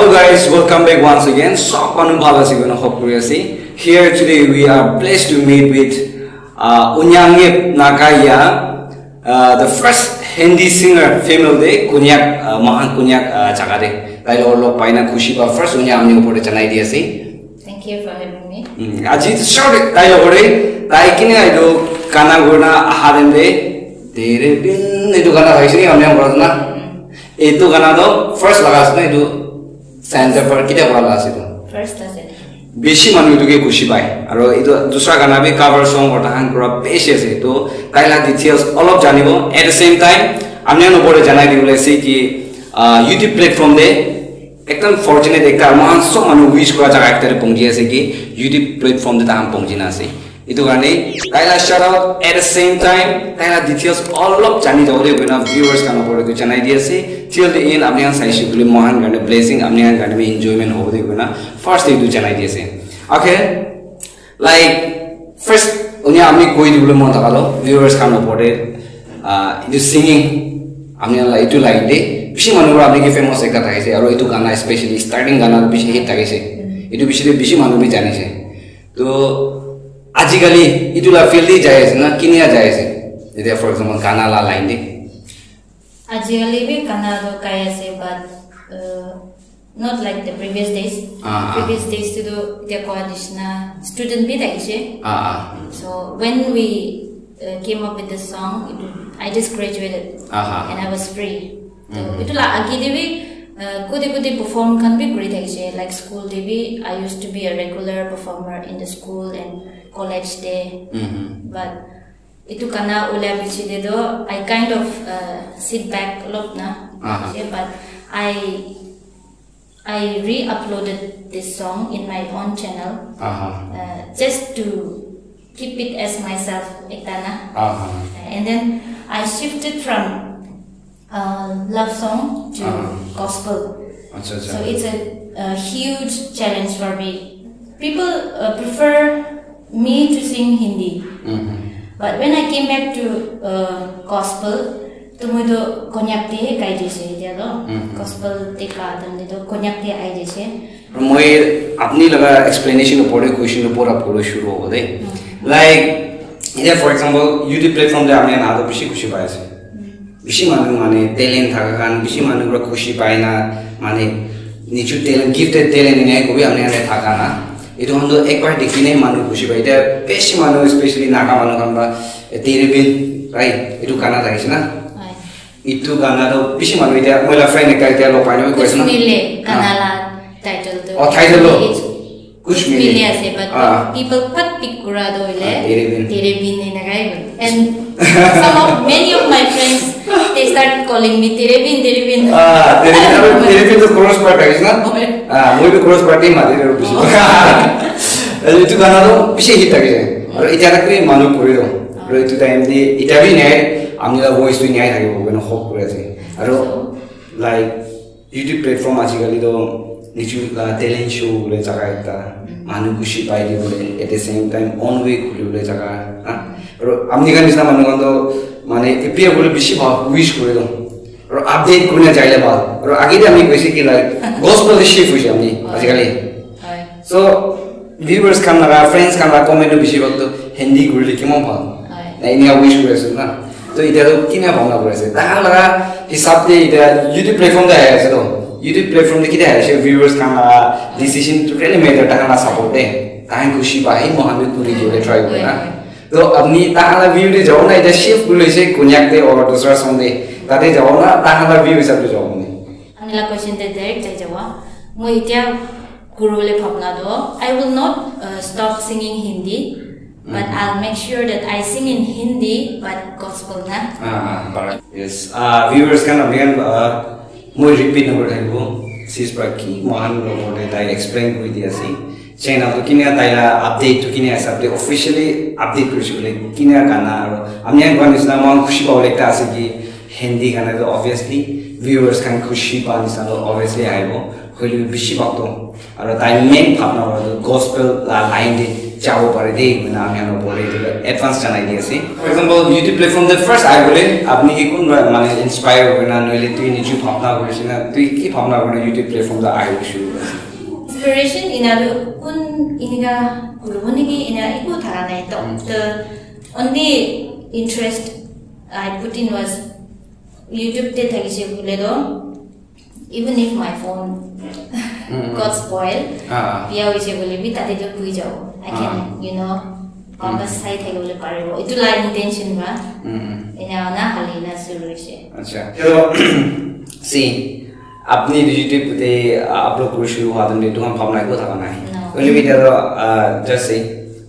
Hello guys, welcome back once again. Here today we are blessed to meet with Nagayha, the first Hindi singer female de Konyak Mahan Konyak Chakade. Tayo log paina kushi ba first Unyamni upore chanai dia si. Thank you for having me. Aji short tayo ore tai kini aido kana guna ahadende tere bin itu kana haisi ni amne ngorna. Itu kana do first lagas na itu center पर किधर वाला last itu First as it. बेशी मानवी तो के खुशी पाए और इधर दूसरा गाना भी cover song और ताहं करा बेशी ऐसे तो ताइला details all of जानी वो at the same time हमने नो बोले जाना ही बोले से कि YouTube platform दे एकदम fortunate एक कार महान सो मानव wish करा जगह एक तरह पंजी ऐसे कि YouTube platform दे ताहं पंजी ना से itu kan ni taila shout out at the same time taila details all of jani jauh deh guna viewers kan apa itu channel dia sih till the end amnian saya sih boleh mohan kan blessing amnian kan enjoyment hobi deh guna first itu channel dia sih okay like first unya amni koi dulu mau tak kalau viewers kan apa deh itu singing amnian lah itu like deh bisi manu amni ke famous ekta tak sih, itu gana especially starting gana bisi hit tak sih itu bisi manu bi jani sih तो आजिकली इतुला field ही जाए से ना किनिया जाए से जैसे for example गाना ला line दे आजिकली भी गाना तो काया से but not like the previous days. Previous days तो dia coordination student भी था इसे. So when we came up with the song, I just graduated and I was free. तो इतुला आगे दे भी कुछ perform kan भी करी था इसे like school दे भी I used to be a regular performer in the school and college day, but itu karena ulah bici itu I kind of sit back a lot na, but I re-uploaded this song in my own channel, just to keep it as myself, iktana, and then I shifted from love song to gospel, so it's a huge challenge for me. People prefer me to sing Hindi, but when I came back to gospel, तो मुझे Konyak ते काई जैसे दिया लो gospel ते का तो मुझे Konyak ते आई जैसे मुझे अपनी लगा explanation ऊपर एक question ऊपर आपको शुरू हो गए like इधर for example YouTube platform दे हमने ना तो बिशी खुशी पाए से बिशी माने talent था kan बिशी माने बड़ा खुशी पाए ना माने नीचू talent gifted talent इन्हें को भी हमने था kan ना itu untuk ek baar dikine manu khushi bai ita best manu especially naga manu kan ba tere bin right itu kana tha na itu gana do bishi manu ita moila friend ekta ita lo paino question kuch mile kana la title to title lo kuch mile ase but people pat pick kura do ile tere bin ne nagai and many of my friends they started calling me tere bin tere bin to cross part guys na moi भी cross party मारे रे बिशी itu kan ado bishi hit lagi और इतना तक भी मानो पूरे दो और itu time di ita भी नहीं हमने ला voice भी नहीं था कि वो बनो hope पूरे से और like YouTube platform आजकल तो नीचू ला talent show बोले जगह इतना मानो खुशी पाई दी बोले at the same time on way खुली बोले जगह और हमने kan इसना मानो kan तो माने इपिया बोले बिशी भाव wish पूरे दो और update करने चाहिए बात और आगे भी हमें कैसे कि like gospel the shift हुई हमने आजकल so viewers kan लगा friends kan लगा comment में बिशी वक्त तो हिंदी गुरु लिखी मो भाव नहीं निया wish पूरे से ना तो इधर तो किन्हें भावना पूरे से ताकि लगा हिसाब से इधर YouTube platform दा है ऐसे तो YouTube platform में किधर है ऐसे viewers kan लगा decision to really matter ताकि ना support दे ताकि खुशी पाए मोहम्मद पूरी जो ले try करना तो अपनी ताकि view दे जाओ ना इधर shift गुरु से Konyak दे और दूसरा song दे ताकि जाओ ना ताकि view हिसाब से जाओ नहीं अनिला question दे direct जाओ मुझे इतना guru le bhavna do I will not stop singing Hindi but I'll make sure that I sing in Hindi but gospel na yes viewers kan again moi repeat number thaibo sis praki mohan logo de tai explain koi dia si channel to kinia taila update to kinia sabde officially update kuri bole kinia kana aro amnya kan isna mon khushi paule ekta ase ki Hindi kana to obviously viewers kan khushi pa nisna to obviously aibo kholi bishi bakto aro tai main bhavna aro gospel line de जाओ पारे दे ना আমি আনো বলে দিলে advance জানাই দিয়েছি for example YouTube platform দে ফার্স্ট আই বলে আপনি কি কোন মানে ইন্সপায়ার হবে না নইলে তুই নিজে ভাবনা করিস না তুই কি ভাবনা করে ইউটিউব প্ল্যাটফর্ম দা আই শুরু করেছিস inspiration inaru kun iniga guruboni ki ina iku thara nai to the only interest I put in was YouTube te thagise bole do even if my phone got spoiled biya hoise bole bi tate jo pui jao I can you know pamba sai thai bole paribo itu la intention ba ina na halina suru hoise acha hello see আপনি ইউটিউবে upload করে শুরু হওয়া তুমি তোমার ভাবনা কো থাকা নাই ওই ভিডিও জাস্ট সে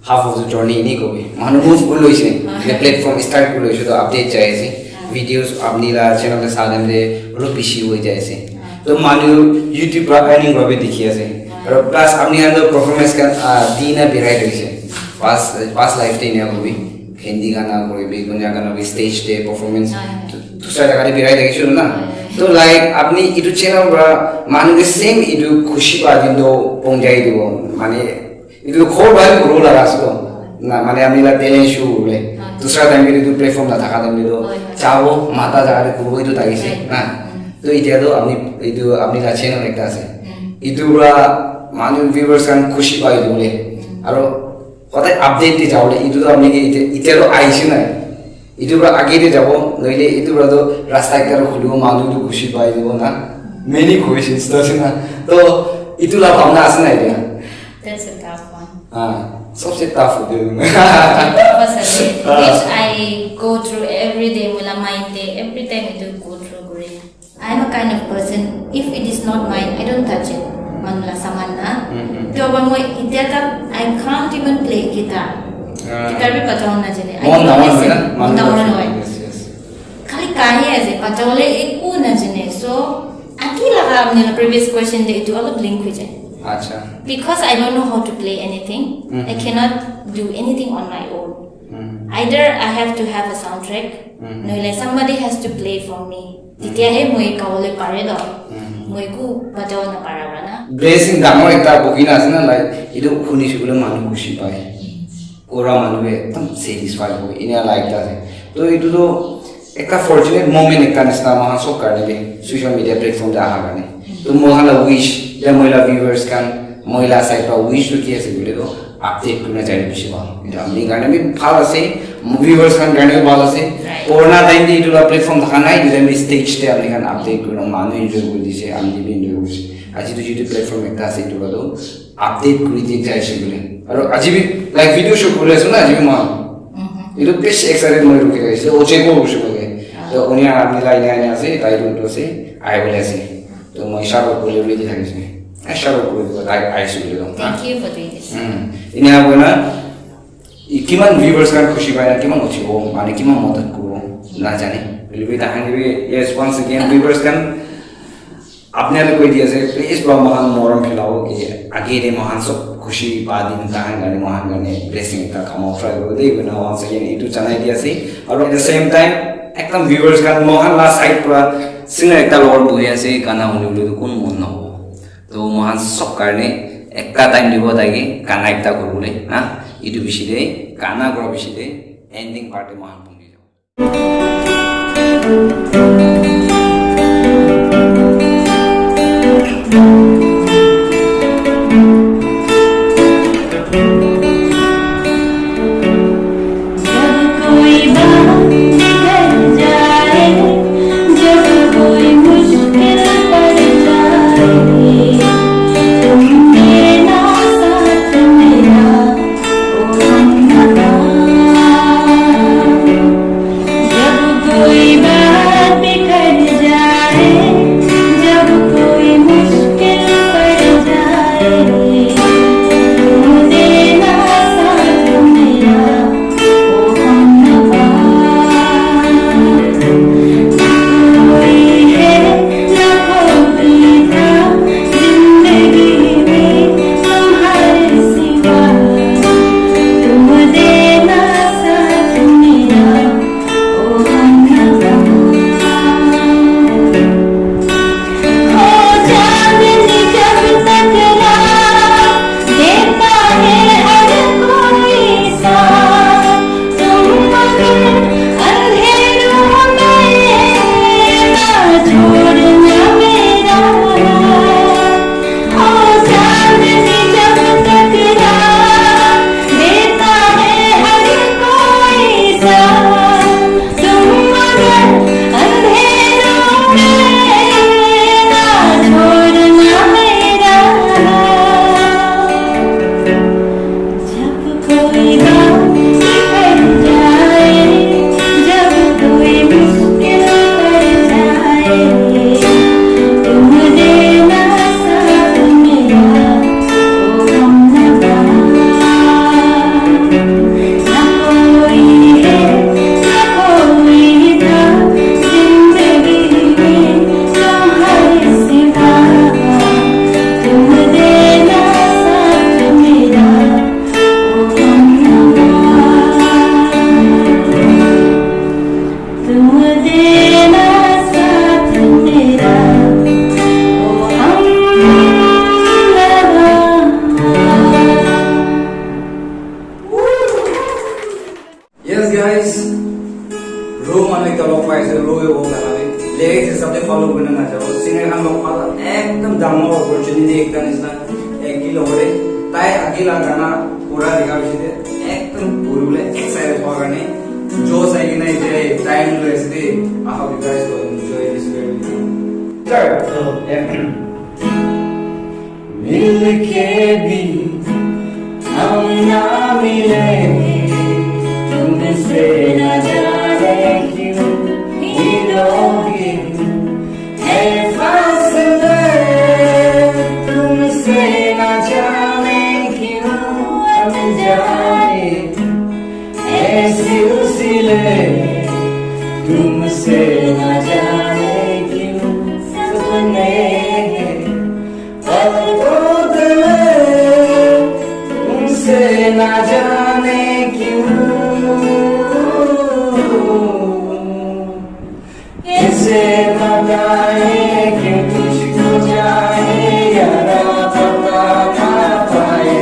হাফ অফ দ্য জার্নি নি কবি মানুষ মুভ করে লইছে যে প্ল্যাটফর্ম স্টার্ট করে লইছে তো আপডেট চাইছে ভিডিওস আপনি লা চ্যানেলে সাদে রো বেশি হয়ে যায়ছে তো মানুষ ইউটিউব রা আর্নিং ভাবে দেখি আছে আর প্লাস আপনি আন্দ পারফরম্যান্স কা দিনা বেরাই দিছে পাস লাইফ টাইম নিয়া কবি হিন্দি গানা কইবি কোনয়া গানা বি স্টেজ ডে পারফরম্যান্স দুসরা জায়গায় বেরাই দেখিছো না তো লাইক আপনি ইটু চ্যানেল বা মানুষের সেম ইটু খুশি পা কিন্তু পৌঁছাই দিব মানে ইটু খোর ভাই করো লাগা আসলো না মানে আমি লা ট্যালেন্ট শো বলে দুসরা টাইম ইটু প্ল্যাটফর্ম না থাকা দেন তো চাও মাথা জায়গায় করবো ইটু তাকিছে না তো এটা তো ইটু আপনি লা চ্যানেল একটা আছে ইটুরা মানুষ ভিউয়ার্স কান খুশি পাই বলে আর কথা আপডেট দি যাওলে ইটু তো আপনি এটা তো আইছে না ইউটিউবার আগে দিয়ে যাব নইলে ইউটিউবার তো রাস্তা একটা খুলিব মানুষ খুশি পাই দিব না মেনি কোয়েশ্চেন্স তো আছে না তো ইতুলা ভাবনা আছে না এটা that's a tough one सबसे टफ होते हैं which I go through every day mula mind day every time I do go through grid I'm a kind of person if it is not mine I don't touch it manula samanna to ba mo ita I can't even play guitar guitar bhi bajao na jane mon na khali kahi ase bajole eku na jane so aki laga apne previous question de itu alop link ho jay acha because I don't know how to play anything I cannot do anything on my own either I have to have a soundtrack no like somebody has to play for me titia he moi kawle pare do moi ku bajao na paraba na blessing damor ekta bogina ase na like idu khuni shibule manu khushi pai ওরা মানুষে একদম satisfy হয় ইনা লাইকটা আছে তো এটা তো একটা ফরচুনেট মোমেন্ট একটা নিস্তা মহা সব কারণে সোশ্যাল মিডিয়া প্ল্যাটফর্ম দে আহা গানে তো মহালা উইশ যে মহিলা ভিউয়ার্স কান মহিলা সাইট উইশ তো কি আছে বলে তো আপডেট করে চাই বেশি ভালো এটা আমি গানে আমি ভালো আছে ভিউয়ার্স কান গানে ভালো আছে করোনা টাইম দিয়ে এটা প্ল্যাটফর্ম থাকা নাই যে আমি স্টেজতে আপনি কান আপডেট করে মানুষ এনজয় করে দিছে আমি এনজয় করছি আজি তো ইউটিউব প্ল্যাটফর্ম একটা আছে এটা তো আপডেট করে দিয়ে যায় সেগুলো আর আজিবি লাইক ভিডিও শুট করে আছে না আজিবি মা এটা বেশ এক্সাইটেড মনে রুকে গেছে ও চেক করব বসে বলে তো উনি আপনি লাইনে আইনে আছে তাই রুট আছে আই বলে আছে তো মই সারো বলে রেডি থাকিছে সারো করে দিব তাই আইসি বলে দাও thank you for doing this ইনি হবে না কিমান ভিউয়ার্স কান খুশি পায় না কিমান উঠিব মানে কিমান মদত করব না জানি বলবি তাহানি ইয়েস ওয়ান্স अगेन ভিউয়ার্স কান आपने तो कोई दिया से प्लीज बा महान मोरम फैलाओ कि आगे दे महान सब खुशी बादिन ताहन गाने महान गाने ब्लेसिंग का कमाओ फ्राई कर दे बिना वहां से ये इटू चनाई दिया से और एट द सेम टाइम एकदम व्यूअर्स का महान ला साइड पूरा सिंगर एकता लॉर्ड बुया से गाना होने बोले तो कौन मन ना हो तो महान सब करने एकता टाइम दिबो ताकि गाना एकता कर बोले ना इटू बिशी दे गाना करो बिशी दे एंडिंग पार्ट महान पंगी जाओ जब कोई मुश्किल opportunity ekta nisna ekil ore tai akila gana pura dikha bishide ekdom purule excited hogane jo saigina je time leste I hope you guys will enjoy this video start so milke bhi hum na milenge तुमसे न जाने क्यों मिलोगे है फासले तुमसे न जाने क्यों हम जाने है सिलसिले तुमसे न जाने क्यों सपने पलकों में तुमसे न जाने क्यों कैसे बताए कि तुझको जाए या ना पता ना पाए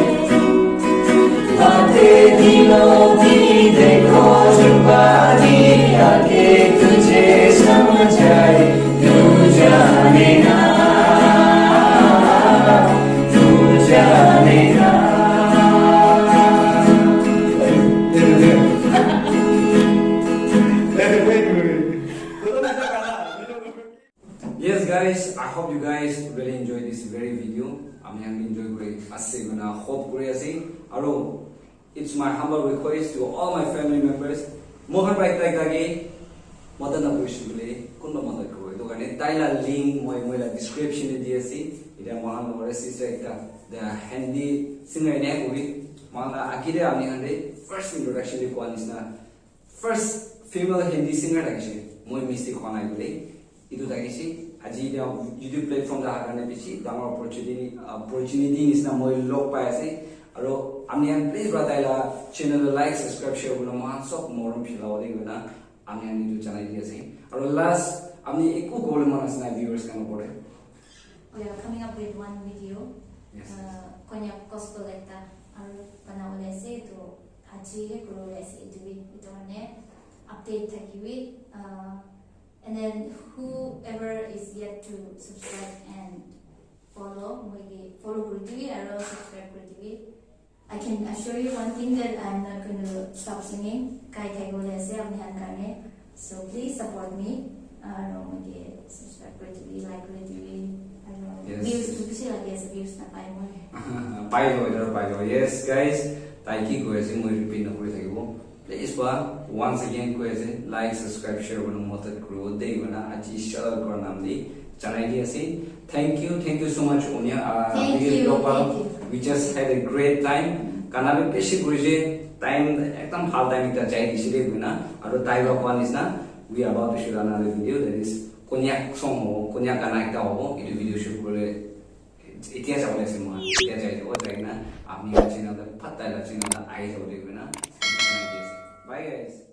बातें दिलों की देखो छुपा दी आके तुझे समझ आए तू जाने ना तू जाने ना Yes guys, I hope you guys really enjoy this very video. আমি enjoy great ase gonna hope kore ase aro it's my humble request to all my family members mohan bhai tai kage madana push bole kunba madad kore to gane taila link moi la description e di ase ida mohan ore sister ekta the handy singer ne kori mala akide ami hande first introduction de koanisna first female hindi singer agise moi mistake konai bole itu tagisi aji dia YouTube platform da karne bichi damar opportunity nisna moi log pai ase aro amni an please brataila channel like subscribe share guna mohan sob morom philao de guna amni an itu channel di ase aro last amni eku goal manasna viewers kan pore we are coming up with one video yes. Konyak gospel ekta aro banawale ase to aji he guru ase itu ne update thakiwi and then whoever is yet to subscribe and follow Kurdivi or subscribe Kurdivi, I can assure you one thing that I'm not going to stop singing. So please support me. Subscribe Kurdivi, like Kurdivi. Views to see like yes, views na pai mo. Yes guys, taiki ko ase moi repeat na kori thakibo. Please once again like subscribe share guna motat grow day guna achi share kor namli channel di ase thank you so much Onya thank you. We just had a great time kana be beshi gurije time ekdam hal time ta jai disile guna aro taiba kwanisna we are about to shoot another video that is Konyak song ho Konyak gana ekta hobo itu video shoot kore itia jabole se mo itia jai ho jai na apni channel ta patta la channel ta ai jabole guna Bye guys.